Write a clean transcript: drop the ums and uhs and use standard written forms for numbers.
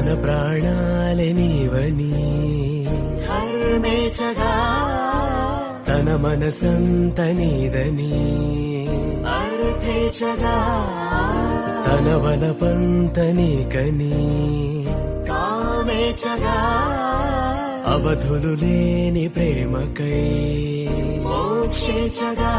తన ప్రాణాలే నీవని ధర్మేచగా తన మనసంత నీదని అర్థేచగా తన వలపంత నీకని కామేచగా అవధులు లేని ప్రేమకై మోక్షేచగా